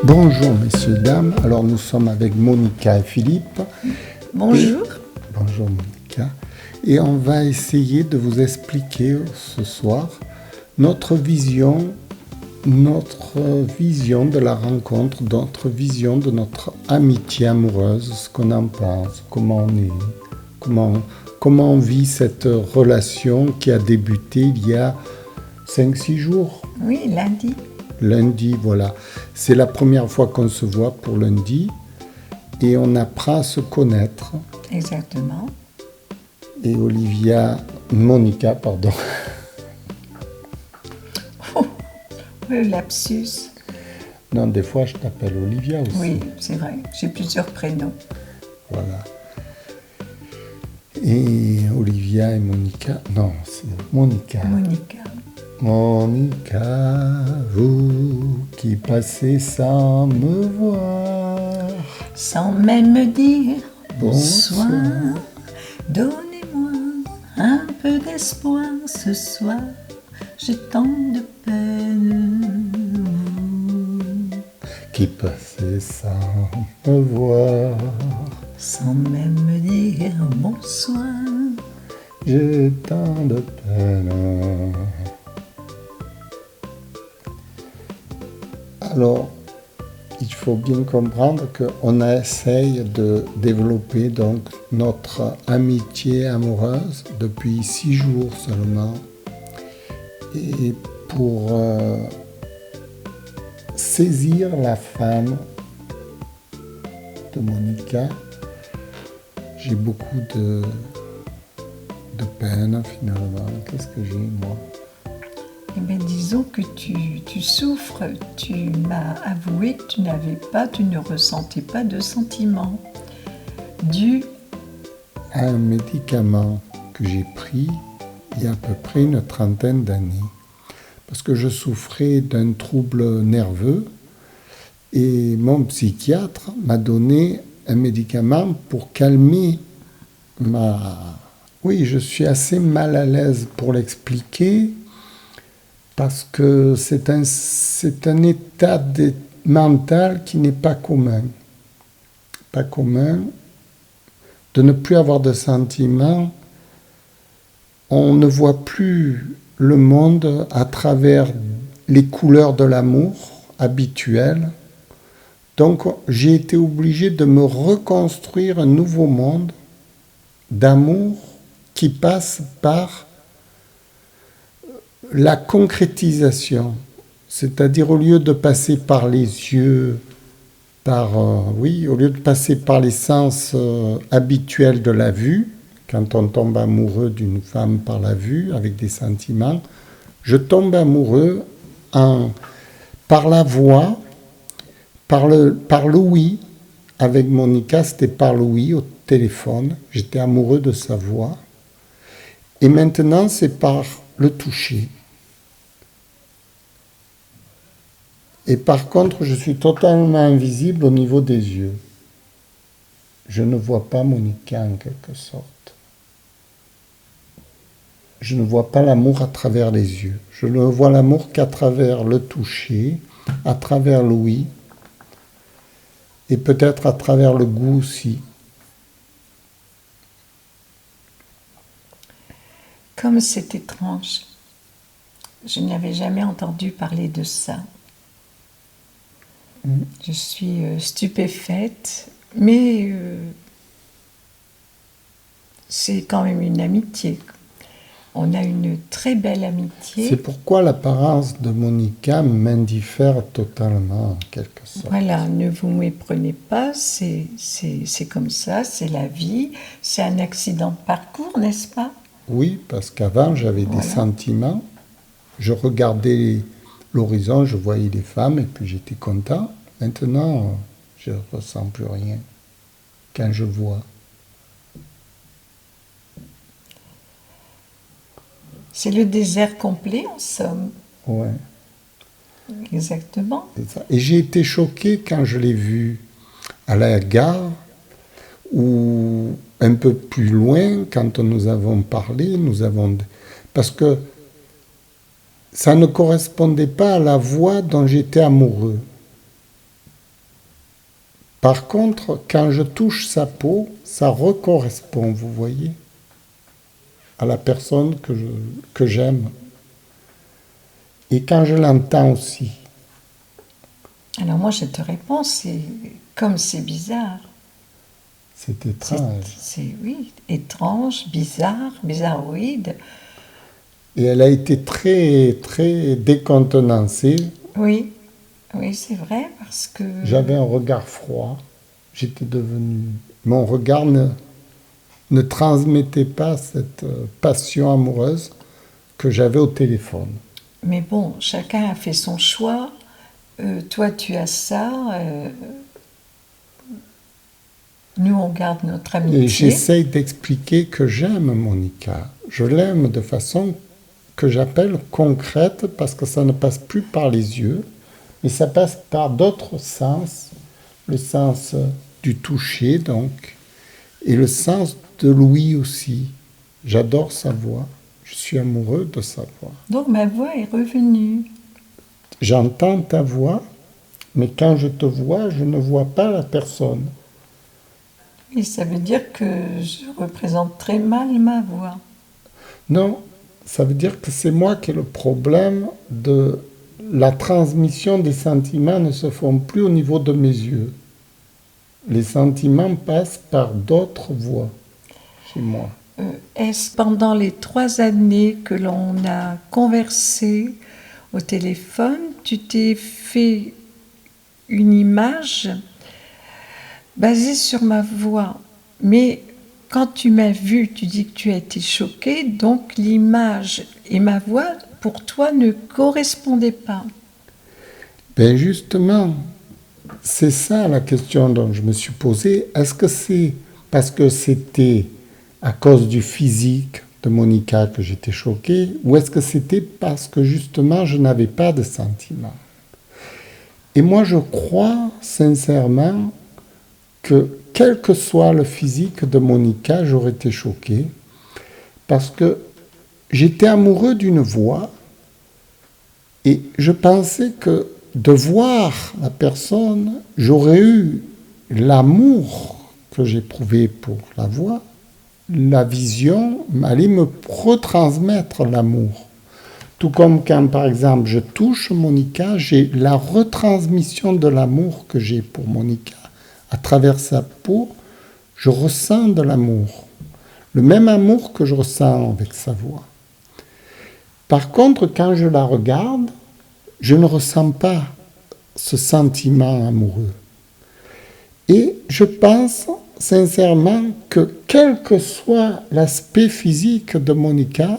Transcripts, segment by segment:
Bonjour messieurs, dames. Alors nous sommes avec Monica et Philippe. Bonjour. Bonjour Monica. Et on va essayer de vous expliquer ce soir notre vision de la rencontre, notre vision de notre amitié amoureuse, ce qu'on en pense, comment on est, comment on vit cette relation qui a débuté il y a 5-6 jours. Oui, lundi. Lundi, voilà. C'est la première fois qu'on se voit pour lundi et on apprend à se connaître. Exactement. Et Monica, pardon. Le lapsus. Non, des fois je t'appelle Olivia aussi. Oui, c'est vrai. J'ai plusieurs prénoms. Voilà. Et Olivia et Monica. Non, c'est Monica. Monica, vous qui passez sans me voir. Sans même me dire Bonsoir. Donnez-moi un peu d'espoir ce soir. J'ai tant de peine. Qui passait sans me voir. Sans même me dire bonsoir. J'ai tant de peine. Alors, il faut bien comprendre qu'on essaye de développer donc notre amitié amoureuse depuis 6 jours seulement. Et pour saisir la femme de Monica, j'ai beaucoup de peine finalement. Qu'est-ce que j'ai moi ? Eh bien, disons que tu souffres. Tu m'as avoué que tu ne ressentais pas de sentiments dû à un médicament que j'ai pris il y a à peu près une 30aine d'années. Parce que je souffrais d'un trouble nerveux et mon psychiatre m'a donné un médicament pour calmer Oui, je suis assez mal à l'aise pour l'expliquer parce que c'est un état mental qui n'est pas commun. Pas commun de ne plus avoir de sentiments. On ne voit plus le monde à travers les couleurs de l'amour habituelles. Donc j'ai été obligé de me reconstruire un nouveau monde d'amour qui passe par la concrétisation. C'est-à-dire au lieu de passer par les yeux, au lieu de passer par les sens habituels de la vue, quand on tombe amoureux d'une femme par la vue, avec des sentiments, je tombe amoureux par la voix, par l'ouïe. Avec Monica, c'était par l'ouïe au téléphone. J'étais amoureux de sa voix. Et maintenant, c'est par le toucher. Et par contre, je suis totalement invisible au niveau des yeux. Je ne vois pas Monica en quelque sorte. Je ne vois pas l'amour à travers les yeux. Je ne vois l'amour qu'à travers le toucher, à travers l'ouïe, et peut-être à travers le goût aussi. Comme c'est étrange. Je n'avais jamais entendu parler de ça. Je suis stupéfaite, mais c'est quand même une amitié. On a une très belle amitié. C'est pourquoi l'apparence de Monica m'indiffère totalement, en quelque sorte. Voilà, ne vous méprenez pas, c'est comme ça, c'est la vie, c'est un accident de parcours, n'est-ce pas ? Oui, parce qu'avant, j'avais des sentiments. Je regardais l'horizon, je voyais les femmes, et puis j'étais content. Maintenant, je ne ressens plus rien quand je vois. C'est le désert complet, en somme. Ouais. Exactement. Et j'ai été choqué quand je l'ai vue à la gare, ou un peu plus loin, quand nous avons parlé, parce que ça ne correspondait pas à la voix dont j'étais amoureux. Par contre, quand je touche sa peau, ça recorrespond, vous voyez, à la personne que j'aime. Et quand je l'entends aussi. Alors moi je te réponds, c'est comme c'est bizarre. C'est étrange. C'est oui, étrange, bizarre, bizarroïde. Et elle a été très, très décontenancée. Oui, oui, c'est vrai parce que J'avais un regard froid. J'étais devenu... Mon regard ne transmettait pas cette passion amoureuse que j'avais au téléphone. mais bon, chacun a fait son choix. Toi, tu as ça. Nous, on garde notre Et amitié. j'essaye d'expliquer que j'aime Monica. Je l'aime de façon que j'appelle concrète parce que ça ne passe plus par les yeux, mais ça passe par d'autres sens. Le sens du toucher, donc, et le sens de l'ouïe aussi. J'adore sa voix. Je suis amoureux de sa voix. Donc ma voix est revenue. J'entends ta voix, mais quand je te vois, je ne vois pas la personne. Et ça veut dire que je représente très mal ma voix. Non, ça veut dire que c'est moi qui ai le problème de la transmission des sentiments ne se font plus au niveau de mes yeux. Les sentiments passent par d'autres voies chez moi. Est-ce pendant les 3 années que l'on a conversé au téléphone, tu t'es fait une image basée sur ma voix? Mais quand tu m'as vu, tu dis que tu as été choquée, donc l'image et ma voix, pour toi, ne correspondaient pas. Ben justement, c'est ça la question dont je me suis posée. Est-ce que c'est parce que c'était à cause du physique de Monica que j'étais choqué, ou est-ce que c'était parce que justement je n'avais pas de sentiments? Et moi je crois sincèrement que quel que soit le physique de Monica, j'aurais été choqué, parce que j'étais amoureux d'une voix, et je pensais que de voir la personne, j'aurais eu l'amour que j'éprouvais pour la voix, la vision allait me retransmettre l'amour. Tout comme quand, par exemple, je touche Monica, j'ai la retransmission de l'amour que j'ai pour Monica. À travers sa peau, je ressens de l'amour. Le même amour que je ressens avec sa voix. Par contre, quand je la regarde, je ne ressens pas ce sentiment amoureux. Et je pense sincèrement que quel que soit l'aspect physique de Monica,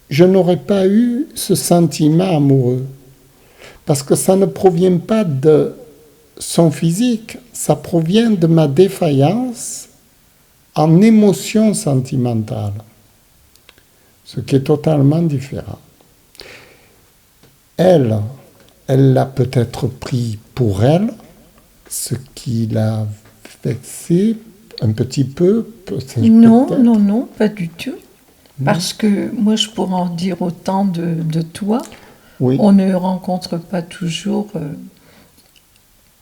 je n'aurais pas eu ce sentiment amoureux. Parce que ça ne provient pas de son physique, ça provient de ma défaillance en émotion sentimentale. Ce qui est totalement différent. Elle l'a peut-être pris pour elle, ce qui l'a vexé un petit peu. Non, pas du tout. Parce que moi, je pourrais en dire autant de toi. Oui. On ne rencontre pas toujours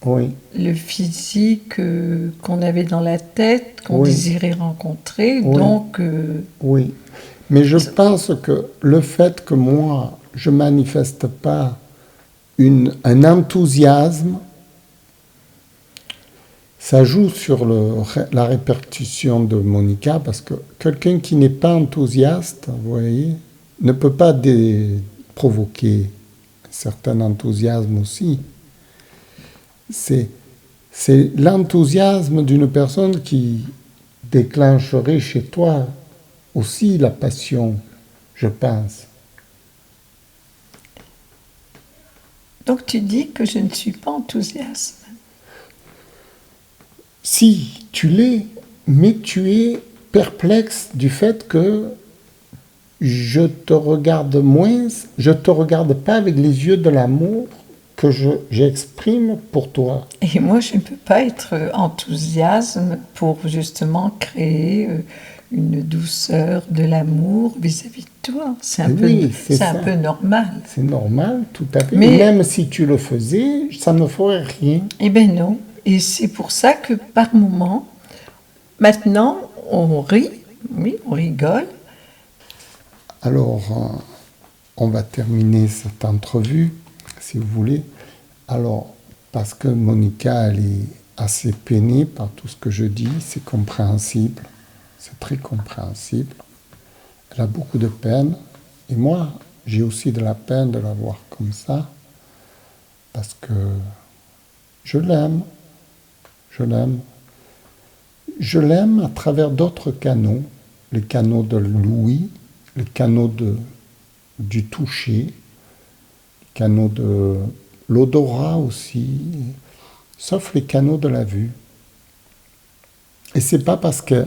Oui. le physique qu'on avait dans la tête, qu'on Oui. désirait rencontrer. Oui. Donc, oui. Mais je pense que le fait que moi, je ne manifeste pas un enthousiasme, ça joue sur la répercussion de Monica, parce que quelqu'un qui n'est pas enthousiaste, vous voyez, ne peut pas provoquer un certain enthousiasme aussi. C'est l'enthousiasme d'une personne qui déclencherait chez toi aussi la passion, je pense. donc tu dis que je ne suis pas enthousiaste. Si, tu l'es, mais tu es perplexe du fait que je te regarde moins, je te regarde pas avec les yeux de l'amour que j'exprime pour toi. Et moi, je ne peux pas être enthousiaste pour justement créer une douceur, de l'amour vis-à-vis de toi. C'est un, Oui, c'est un ça. peu normal. C'est normal, tout à fait. Mais- Même si tu le faisais, ça ne ferait rien. Eh bien non. Et c'est pour ça que par moment, maintenant, on rit, oui, on rigole. Alors, on va terminer cette entrevue, si vous voulez. Alors, parce que Monica, elle est assez peinée par tout ce que je dis, c'est compréhensible, c'est très compréhensible. Elle a beaucoup de peine, et moi, j'ai aussi de la peine de la voir comme ça, parce que je l'aime, je l'aime. Je l'aime à travers d'autres canaux, les canaux de l'ouïe, les canaux du toucher, les canaux de l'odorat aussi, sauf les canaux de la vue. Et c'est pas parce que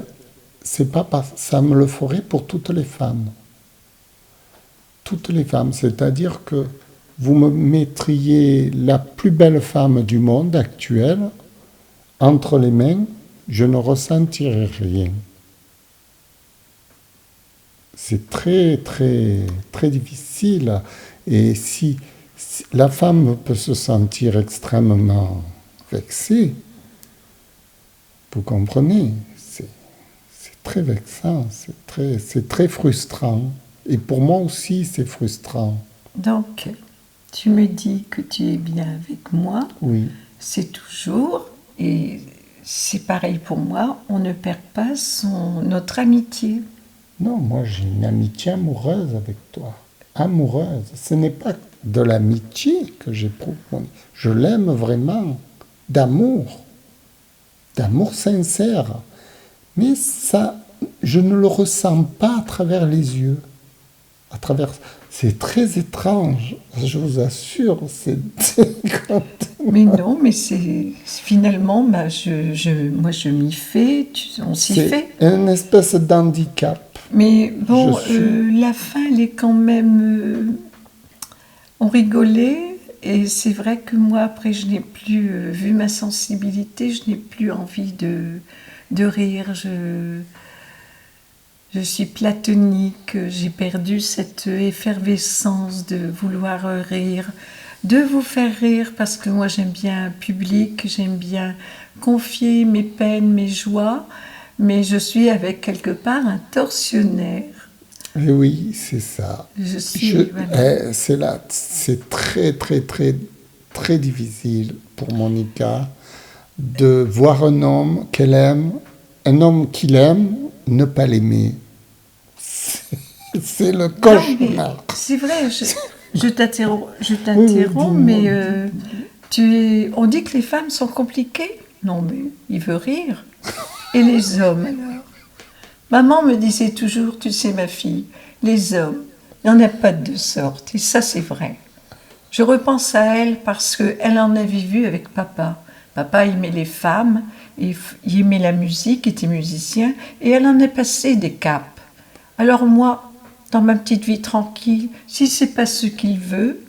ça me le ferait pour toutes les femmes. Toutes les femmes, c'est-à-dire que vous me mettriez la plus belle femme du monde actuelle entre les mains, je ne ressentirais rien. C'est très, très, très difficile. Et si la femme peut se sentir extrêmement vexée, vous comprenez, c'est très vexant, c'est très frustrant. Et pour moi aussi, c'est frustrant. Donc, tu me dis que tu es bien avec moi. Oui. C'est toujours, et c'est pareil pour moi, on ne perd pas notre amitié. Non, moi j'ai une amitié amoureuse avec toi. Amoureuse. Ce n'est pas de l'amitié que j'éprouve. Je l'aime vraiment. D'amour. D'amour sincère. Mais ça, je ne le ressens pas à travers les yeux. C'est très étrange, je vous assure. Mais non, mais c'est finalement, bah, moi je m'y fais, on s'y fait. C'est une espèce d'handicap. Mais bon, la fin, elle est quand même. On rigolait, et c'est vrai que moi, après, je n'ai plus, vu ma sensibilité, je n'ai plus envie de rire. Je suis platonique, j'ai perdu cette effervescence de vouloir rire, de vous faire rire, parce que moi j'aime bien un public, j'aime bien confier mes peines, mes joies, mais je suis avec quelque part un tortionnaire. Et oui, c'est ça. Voilà. C'est très, très, très, très difficile pour Monica de voir un homme qu'elle aime, un homme qu'il aime, ne pas l'aimer. C'est le cauchemar. C'est vrai, je t'interromps, Oui, mais on dit que les femmes sont compliquées. Non, mais il veut rire. Et les hommes, alors? Maman me disait toujours, tu sais ma fille, les hommes, il n'y en a pas de deux sortes, et ça c'est vrai. Je repense à elle parce qu'elle en avait vu avec papa. Papa aimait les femmes, il aimait la musique, il était musicien, et elle en a passé des caps. Alors moi, dans ma petite vie tranquille, si c'est pas ce qu'il veut,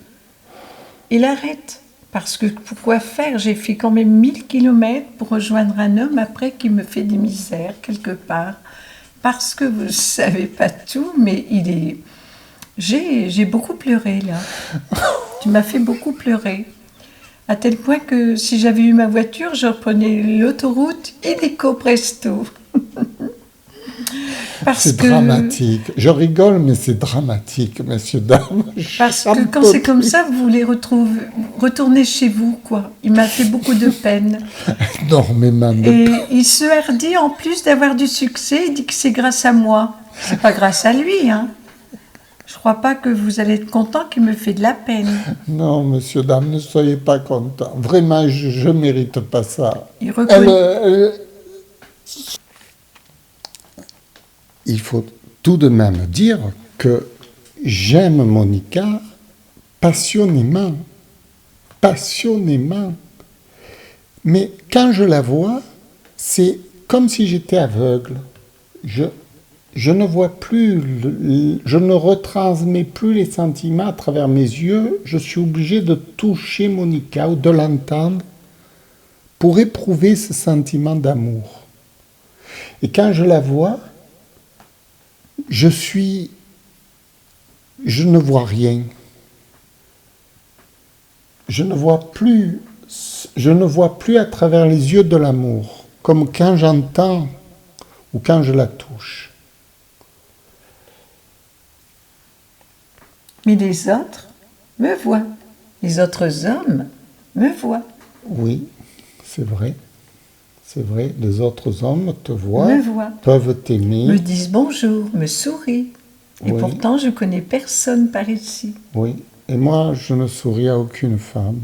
il arrête. Parce que pourquoi faire? J'ai fait quand même 1000 kilomètres pour rejoindre un homme après qui me fait des misères quelque part. Parce que vous ne savez pas tout, mais j'ai beaucoup pleuré là. Tu m'as fait beaucoup pleurer. À tel point que si j'avais eu ma voiture, je reprenais l'autoroute illico presto. C'est dramatique. Je rigole, mais c'est dramatique, messieurs, dames. Parce que quand c'est comme ça, vous voulez retourner chez vous, quoi. Il m'a fait beaucoup de peine. Énormément de peine. Et il se hardit, en plus d'avoir du succès, il dit que c'est grâce à moi. C'est pas grâce à lui, hein. Je crois pas que vous allez être content qu'il me fait de la peine. Non, messieurs, dames, ne soyez pas contents. Vraiment, je mérite pas ça. Il faut tout de même dire que j'aime Monica passionnément. Passionnément. Mais quand je la vois, c'est comme si j'étais aveugle. Je ne vois plus, je ne retransmets plus les sentiments à travers mes yeux. Je suis obligé de toucher Monica ou de l'entendre pour éprouver ce sentiment d'amour. Et quand je la vois, Je ne vois rien. Je ne vois plus à travers les yeux de l'amour, comme quand j'entends ou quand je la touche. Mais les autres me voient. Les autres hommes me voient. Oui, c'est vrai. C'est vrai, les autres hommes te voient, Me voient. peuvent t'aimer. Me disent bonjour, me sourient. Et Oui. pourtant, je connais personne par ici. Oui, et moi, je ne souris à aucune femme.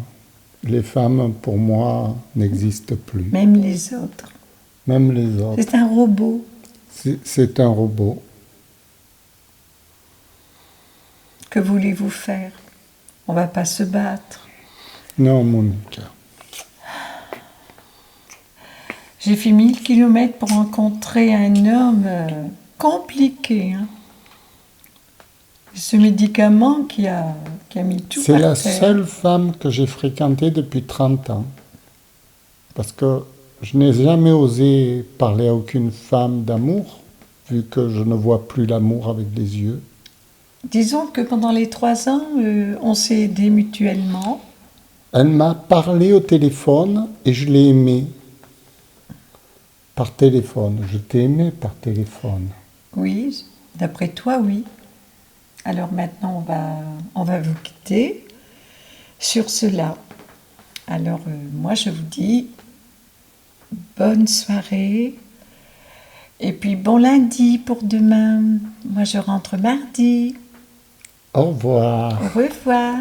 Les femmes, pour moi, n'existent plus. Même les autres. Même les autres. C'est un robot. C'est un robot. Que voulez-vous faire? On va pas se battre. Non, Monica. J'ai fait 1000 kilomètres pour rencontrer un homme compliqué. Hein. Ce médicament qui a mis tout C'est par la terre. seule femme que j'ai fréquentée depuis 30 ans. Parce que je n'ai jamais osé parler à aucune femme d'amour, vu que je ne vois plus l'amour avec les yeux. Disons que pendant les 3 ans, on s'est aidés mutuellement. Elle m'a parlé au téléphone et je l'ai aimée. Par téléphone. Je t'ai aimé par téléphone. Oui, d'après toi, oui. Alors maintenant, on va vous quitter sur cela. Alors, moi, je vous dis bonne soirée. Et puis, bon lundi pour demain. Moi, je rentre mardi. Au revoir. Au revoir.